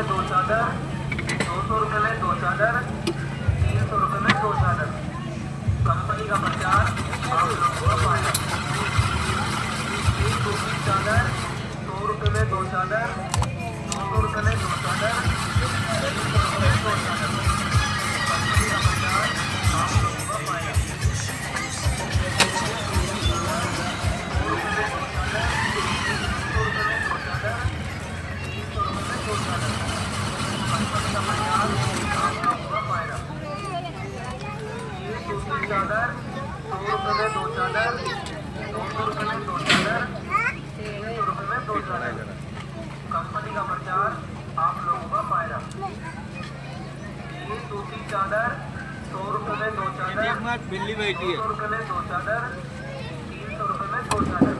में 2 चादर, 200 रुपये में 2 चादर, 300 रुपये में 2 चादर। कंपनी का प्रचार आप लोगों का फायदा। एक सूती चादर 100 रुपये में 2 चादर, 200 रुपये में 2 चादर, 300 रुपये में 2 चादर। कंपनी का प्रचार आप लोगों का फायदा। 100 रुपये में 2 चादर, 200 रुपये में 2 चादर, 300 रुपये में 2 चादर। कंपनी का प्रचार आप लोगों का फायदा। ये सूती चादर 100 रुपये में 2 चादर, 200 रुपये में 2 चादर, 300 रुपये में 2 चादर। कंपनी का प्रचार आप लोगों का फायदा। ये सूती चादर 100 रुपये में 2 चादर, 200 रुपये में 2 चादर, 300 रुपये में 2 चादर।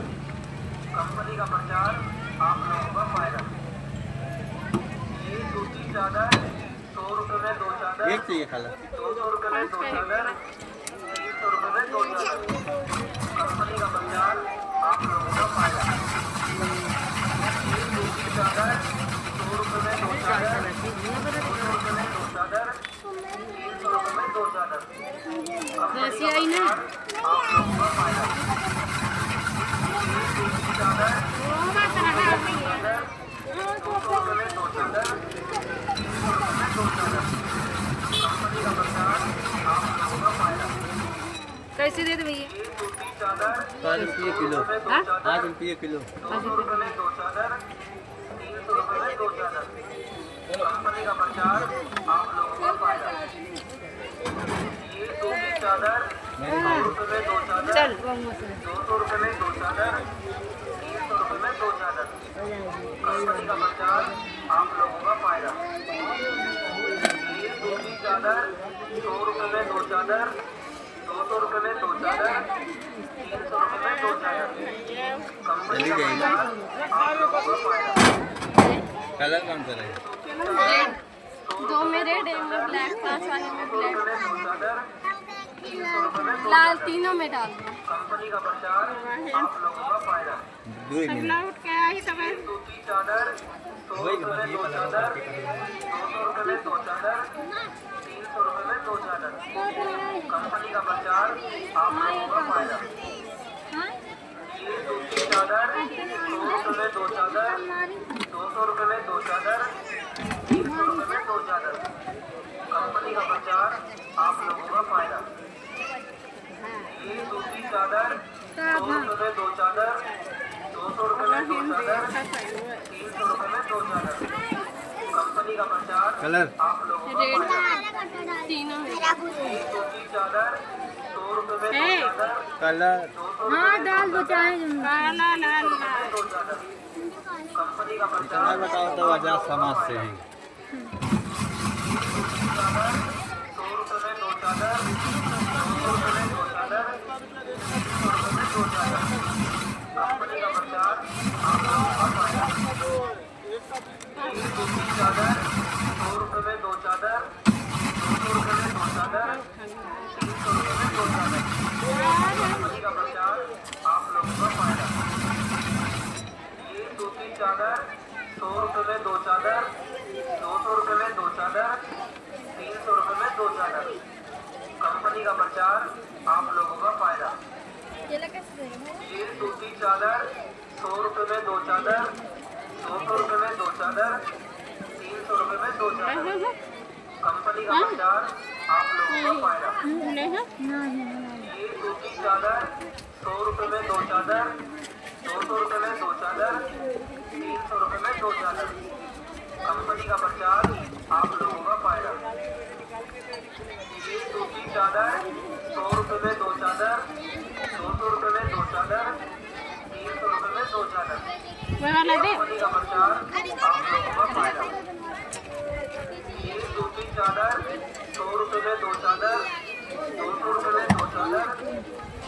कंपनी का प्रचार आप लोगों का फायदा। ये सूती चादर 100 रुपये में 2 चादर, 200 रुपये में 2 चादर, 300 रुपये में 2 चादर। कंपनी का प्रचार आप लोगों का फायदा। ये सूती चादर 100 रुपये में 2 चादर, 200 रुपये में 2 चादर, 300 रुपये में 2 चादर। कंपनी का प्रचार आप लोगों का फायदा। ये सूती चादर 200 रुपये में 2 चादर, 300 रुपये में 2 चादर। कंपनी का प्रचार आप लोगों का फायदा। कैसे दे दे भैया? ये सूती चादर 5 रुपये किलो, 5 रुपये किलो। 200 रुपये में 2 चादर, 300 रुपये में 2 चादर। कंपनी का प्रचार आप लोगों का फायदा। ये सूती चादर 100 रुपये में 2 चादर, चल 200 रुपये में 2 चादर, 300 रुपये में 2 चादर। कंपनी का प्रचार आप लोगों का फायदा। ये सूती चादर 100 रुपये में 2 चादर, 200 रुपये में 2 चादर, 300 रुपये में 2 चादर। कंपनी का प्रचार आप लोगों का फायदा। कलर कौन सा है? दो में रेड है, में ब्लैक, 5 वाले में 200 रुपये ब्लैक, में 2 चादर, 300 रुपये में 2 लाल, चादर। तीनों में डाल दो। कंपनी का प्रचार आप लोगों का फायदा। 2 मिनट। ये सूती चादर 100 रुपये में 2 चादर, 200 रुपये में 2 चादर, 300 रुपये में 2 चादर। कंपनी का प्रचार आप लोगों का फायदा। ये सूती चादर 100 रुपये में 2 चादर, 200 रुपये में 2 चादर, 300 रुपये में 2 चादर। कंपनी का प्रचार आप लोगों का फायदा। ये सूती चादर 100 रुपये में 2 चादर, 200 रुपये में 2 चादर, 300 रुपये में 2 चादर। कंपनी का प्रचार कलर आप लोगों का फायदा। तीनों में ये सूती चादर 100 रुपये में 2 चादर, कलर 200 रुपये में 2 चादर, 2 चादर। कंपनी का प्रचार कलर बताओ तो वजह समाज से ही। चादर 100 रुपये में 2 चादर, 200 रुपये में 2 चादर, 300 रुपये में 2 चादर। कंपनी का प्रचार आप लोगों का फायदा। ये सूती चादर 100 रुपये में 2 चादर, 200 रुपये में 2 चादर, 300 रुपये में 2 चादर। कंपनी का प्रचार आप लोगों का फायदा। ये सूती चादर 100 रुपये में 2 चादर, 200 रुपये में 2 चादर, 300 रुपये में 2 चादर। कंपनी का प्रचार आप लोगों का फायदा। ये सूती चादर 100 रुपये में 2 चादर, 200 रुपये में 2 चादर, 300 रुपये में 2 चादर। कंपनी का प्रचार आप लोगों का फायदा। ये सूती चादर 100 रुपये में 2 चादर, 200 रुपये में 2 चादर, 300 रुपये में 2 चादर। कंपनी का प्रचार आप लोगों का फायदा। ये सूती चादर 100 रुपये में 2 चादर, 200 रुपये में 2 चादर, 300 रुपये में 2 चादर। कंपनी का प्रचार आप लोगों का फायदा। ये सूती चादर 100 रुपये में 2 चादर, 200 रुपये में 2 चादर,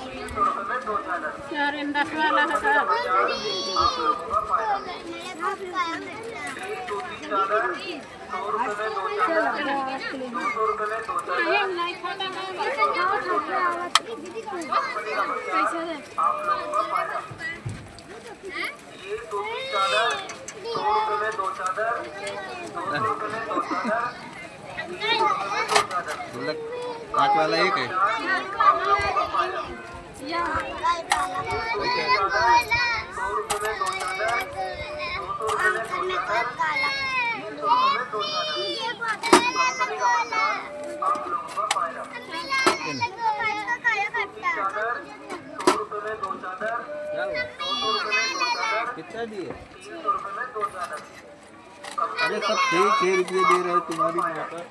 300 रुपये में 2 चादर। कंपनी का प्रचार आप लोगों का फायदा। ये सूती चादर 100 रुपये में 2 चादर, 200 रुपये में 2 चादर, 300 रुपये में 2 चादर। कंपनी का प्रचार आप लोगों का फायदा। ये सूती चादर 100 रुपये में 2 चादर, 200 रुपए में 2 चादर, 300 रुपए में 2 चादर, गुल्लक कांच वाला एक है। 1 रुपए में 2 चादर, 200 रुपए में 2 चादर, 300 रुपए में 2 चादर। आप लोगों का फायदा। चादर 100 रुपए में 2 चादर, 200 रुपए में 2 चादर, कितना दिए? 300 रुपए में 2 चादर। अरे सब 6 रुपये दे रहे हो तुम्हारी माँ पर।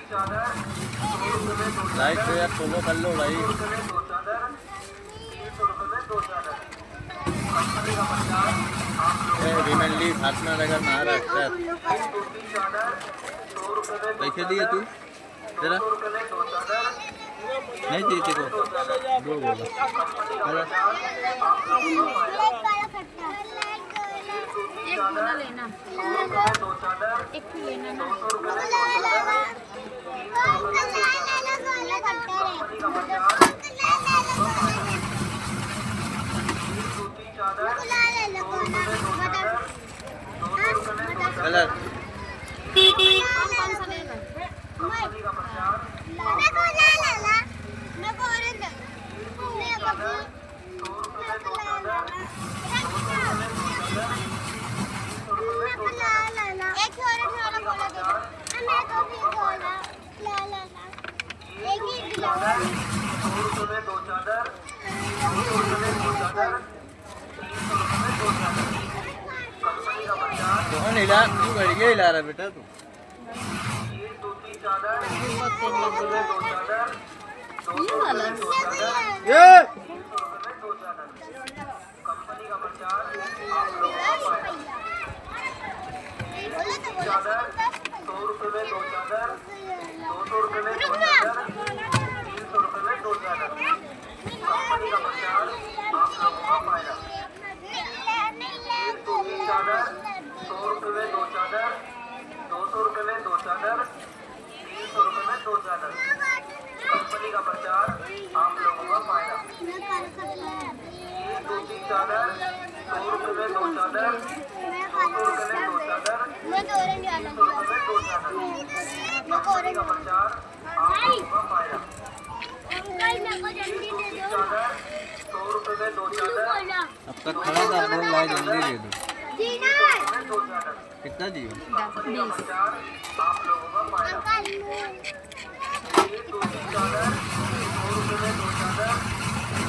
चादर 100 रुपए में 2 लाइट तो यार फॉलो कर लो भाई। 2 चादर, 300 रुपए में 2 चादर। कंपनी का प्रचार आप लोग रिमेंडली भाटनगर महाराष्ट्र। दूसरी चादर 100 रुपए में 2 कैसे दिए तू? जरा 200 रुपए में 2 चादर, नहीं दी थी को 2 चादर। दो बोला। कंपनी का प्रचार आप लोगों का फायदा। एक पूरा लेना, 100 रुपए में 2 चादर, एक ही लेना ना। 200 रुपए में 2 चादर, 300 रुपए में 2 चादर। कंपनी का प्रचार आप लोगों का फायदा। दूसरी चादर 100 रुपए में 2 चादर, 200 रुपए में 2 चादर। कलर कौन सा लेना? कंपनी का प्रचार चादर 100 रुपए में 2 चादर, 200 रुपए में 2 चादर, 300 रुपए में 2 चादर। कंपनी का प्रचार कौन हिला? तू बढ़ गया हिला रहा बेटा तू। ये दूसरी चादर 100 रुपए में 2 चादर, 200 रुपए में 2 चादर, ये 300 रुपए में 2 चादर। कंपनी का प्रचार आप लोगों का फायदा। चादर 100 रुपए में 2 चादर, 200 रुपए में 2 चादर, 300 रुपए में 2 चादर। कंपनी का प्रचार आप लोगों का फायदा। दूसरी चादर 100 रुपए में 2 चादर, 200 रुपए में 2 चादर, 300 रुपए में 2 चादर। कंपनी का प्रचार आप लोगों का फायदा। दूसरी चादर 100 रुपए में 2 चादर, 200 रुपए में 2 चादर, 300 रुपए में 2 चादर। कंपनी का प्रचार आप लोगों का फायदा। दूसरी चादर 100 रुपए में 2 चादर, अब तक खड़ा था बोल रहा है जल्दी दे दो। 300 में 2 चादर। कितना दिए? कंपनी का प्रचार आप लोगों का फायदा। ये दूसरी चादर 100 रुपए में 2 चादर,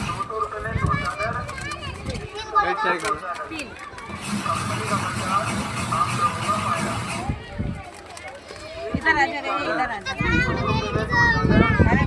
200 रुपए में 2 चादर, 300 रुपए में 2 चादर। कंपनी का प्रचार आप लोगों का फायदा। इधर आ जा रे, इधर आ जा। 100 रुपए में 2 चादर,